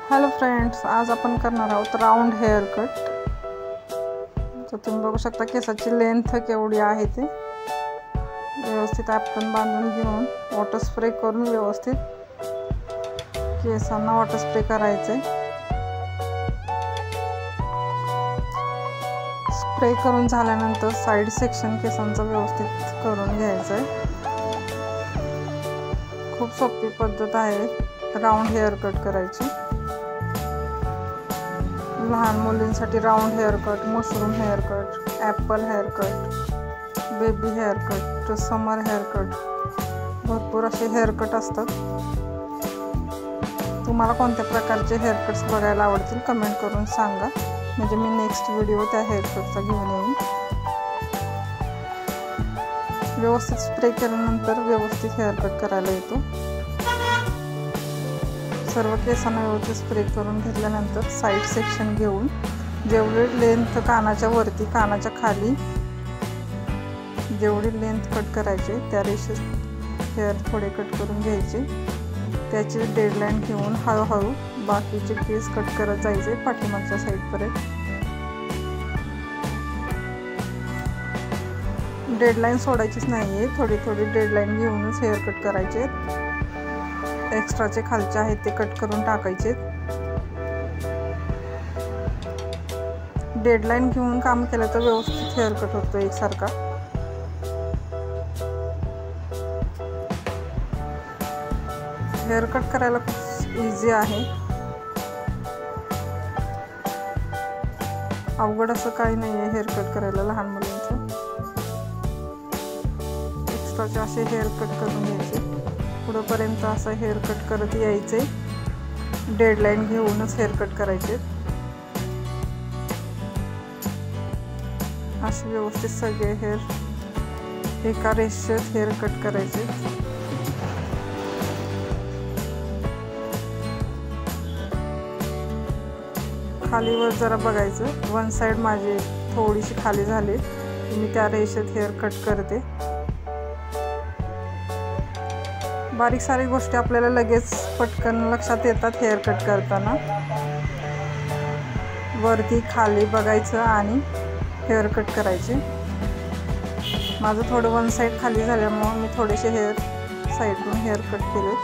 Hello friends, आज आपण करणार आहोत राऊंड हेअर कट। तर तुम्ही बघू शकता केसाची लेंथ केवढी आहे ते व्यवस्थित आपण बांधून घेऊन वॉटर स्प्रे करून व्यवस्थित केसांना वॉटर स्प्रे करायचे। स्प्रे करून झाल्यानंतर साइड सेक्शन केसांचा व्यवस्थित करून घ्यायचं आहे। खूप सोपी पद्धत आहे राऊंड हेअर कट करायची। लहान मुलींसाठी round hair cut, mushroom hair cut, apple hair cut, baby hair cut, summer hair cut, भरपूर असे हेअर कट असतात। तुम्हाला कोणत्या प्रकारचे हेअर कट्स बघायला आवडतील कमेंट करून सांगा, म्हणजे मी नेक्स्ट व्हिडिओ त्या हेअर कटचा घेऊन येईन। व्यवस्थित स्प्रे केल्यानंतर व्यवस्थित हेअर कट करायला येतो। सर्व केसांना व्यवस्थित स्प्रे करून घेतल्यानंतर साइड सेक्शन घेऊन जेवढी लेंथ कानाच्या वरती कानाच्या खाली जेवढी लेंथ कट करायचे त्या रेषेत हेअर थोडे कट करून घ्यायचे। त्याची डेडलाईन घेऊन हळूहळू बाकीचे केस कट करत जायचे पाठीमागच्या साईडपर्यंत। डेडलाईन सोडायचीच नाही आहे, थोडी थोडी डेडलाईन घेऊनच हेअर कट करायचे। एक्स्ट्राचे खालचे आहेत ते कट करून टाकायचे। डेडलाईन घेऊन काम केलं तर व्यवस्थित हेअर कट होतो एकसारखा। हेअर कट करायला खूप इझी आहे, अवघड असं काही नाही आहे हेअर कट करायला लहान मुलांचं। एक्स्ट्राचे असे हेअर कट करून घ्यायचे, पुढेपर्यंत असं हेअर कट करत यायचे। डेडलाईन घेऊनच हेअर कट करायचे। असे व्यवस्थित सगळे हेअर एका रेषेत हेअर कट करायचे। खालीवर जरा बघायचं, वन साइड माझी थोडीशी खाली झाली, मी त्या रेषेत हेअर कट करते। बारीक सारी गोष्टी आपल्याला लगेच पटकन लक्षात येतात हेअर कट करताना। वरती खाली बघायचं आणि हेअर कट करायचे। माझं थोडं वन साइड खाली झाल्यामुळे मी थोडेसे हेअर साइडून हेअर कट केले।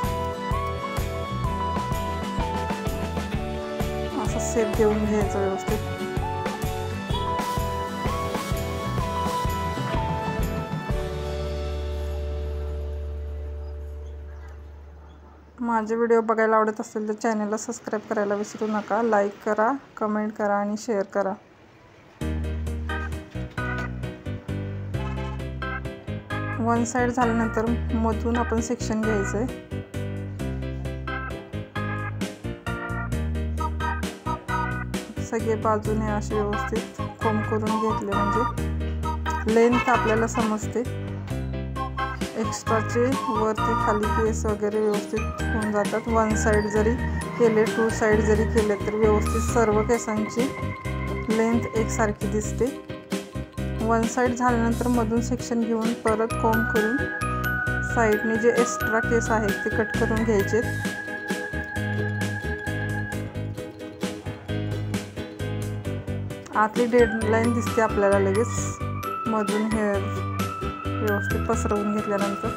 असं शेप देऊन घ्यायचं व्यवस्थित। माझे व्हिडिओ बघायला आवडत असेल तर चॅनलला सबस्क्राईब करायला विसरू नका। लाईक करा, कमेंट करा आणि शेअर करा। वन साइड झाल्यानंतर मधून आपण सेक्शन घ्यायचंय। सगळे बाजूने असे व्यवस्थित कोंब करून घेतले म्हणजे लेंथ आपल्याला समजते। एक्स्ट्राचे वरती खाली केस वगैरे व्यवस्थित होऊन जातात। वन साइड जरी केले, टू साइड जरी केले तर व्यवस्थित सर्व केसांची लेंथ एकसारखी दिसते। वन साइड झाल्यानंतर मधून सेक्शन घेऊन परत कोंब करून साइडने जे एक्स्ट्रा केस आहेत ते कट करून घ्यायचे। आतली डेडलाईन दिसते आपल्याला लगेच मधून हेअर व्यवस्थित पसरवून घेतल्यानंतर,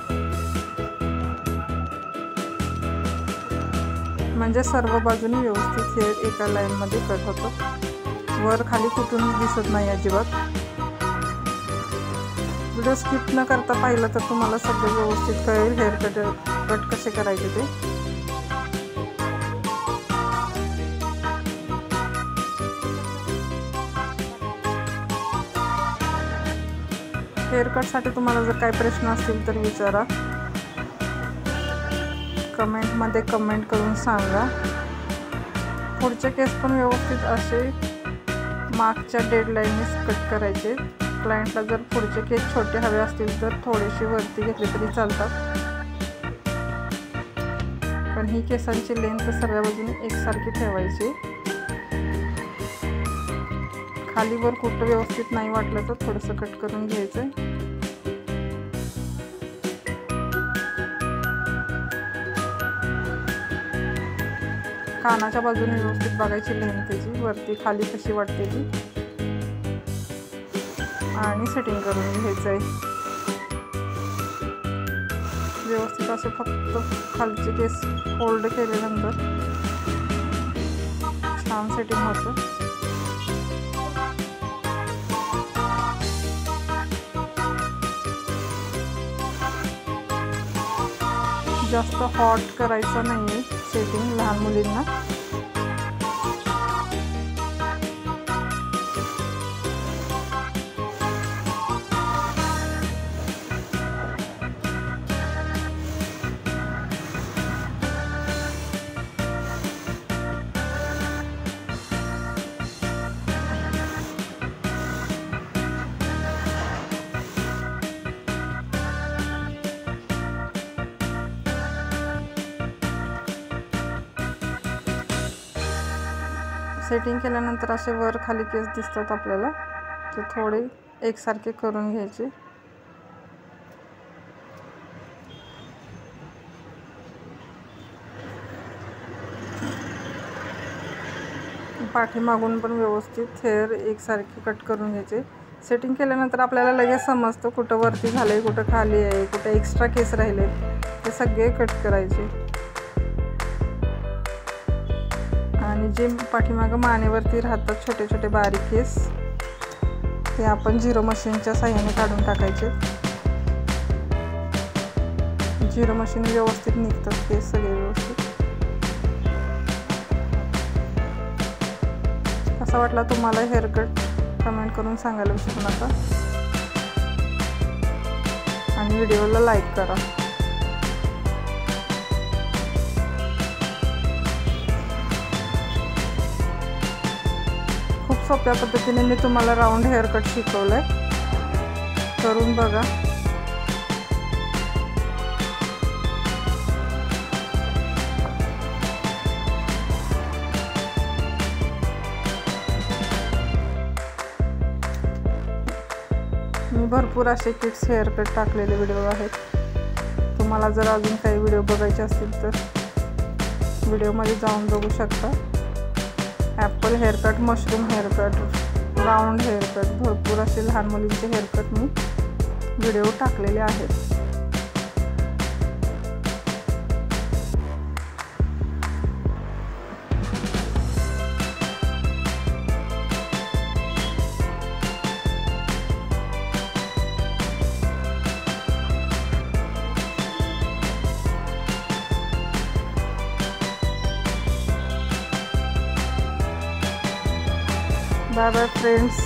म्हणजे सर्व बाजूने व्यवस्थित हेअर एका लाईन मध्ये कट होतं। वर खाली कुठून दिसत नाही अजिबात। व्हिडिओ स्किप न करता पाहिलं तर तुम्हाला सगळं व्यवस्थित कळेल हेअर कट कसे करायचे ते। हेअर कटसाठी तुम्हाला जर काही प्रश्न असतील तर विचारा, कमेंटमध्ये कमेंट करून सांगा। पुढचे केस पण व्यवस्थित असे मागच्या डेडलाईननेच कट करायचे। क्लायंटला जर पुढचे केस छोटे हवे असतील तर थोडेसे वरती घेतले तरी चालतात, पण ही केसांची लेंथ सर्व बाजूने एकसारखी ठेवायची। खालीवर कुठं व्यवस्थित नाही वाटलं तर थोडंसं कट करून घ्यायचं। कानाच्या बाजूने व्यवस्थित बघायची लेंथ त्याची, वरती खाली कशी वाटते ती, आणि सेटिंग करून घ्यायचं आहे व्यवस्थित. असे फक्त खालचे केस फोल्ड केल्यानंतर छान सेटिंग होतं. जास्त हॉट करायचं नाही आहे सेटिंग लहान मुलींना. सेटिंग केल्यानंतर असे वर खाली केस दिसतात आपल्याला, ते थोडे एकसारखे करून घ्यायचे. पाठीमागून पण व्यवस्थित हेअर एकसारखे कट करून घ्यायचे. सेटिंग केल्यानंतर आपल्याला लगेच समजतं कुठं वरती झालंय, कुठं खाली आहे, कुठं एक्स्ट्रा केस राहिले, ते सगळे कट करायचे. आणि जे पाठीमागं मानेवरती राहतात छोटे छोटे बारीक केस, ते आपण झिरो मशीनच्या साहाय्याने काढून टाकायचे. झिरो मशीन व्यवस्थित निघतात केस सगळे व्यवस्थित. कसा वाटला तुम्हाला हेअर कट कमेंट करून सांगायला विसरू नका, आणि व्हिडिओला लाईक करा. सोप्या पद्धतीने मी तुम्हाला राऊंड हेअर कट शिकवलंय, करून बघा. मी भरपूर असे किड्स हेअर कट टाकलेले व्हिडिओ आहेत. तुम्हाला जर अजून काही व्हिडिओ बघायचे असतील तर व्हिडिओमध्ये जाऊन बघू शकता. Apple haircut, mushroom haircut, round haircut, भरपूर असे लहान मुलींचे हेअरकट मी व्हिडिओ टाकलेले आहेत. Bye bye friends.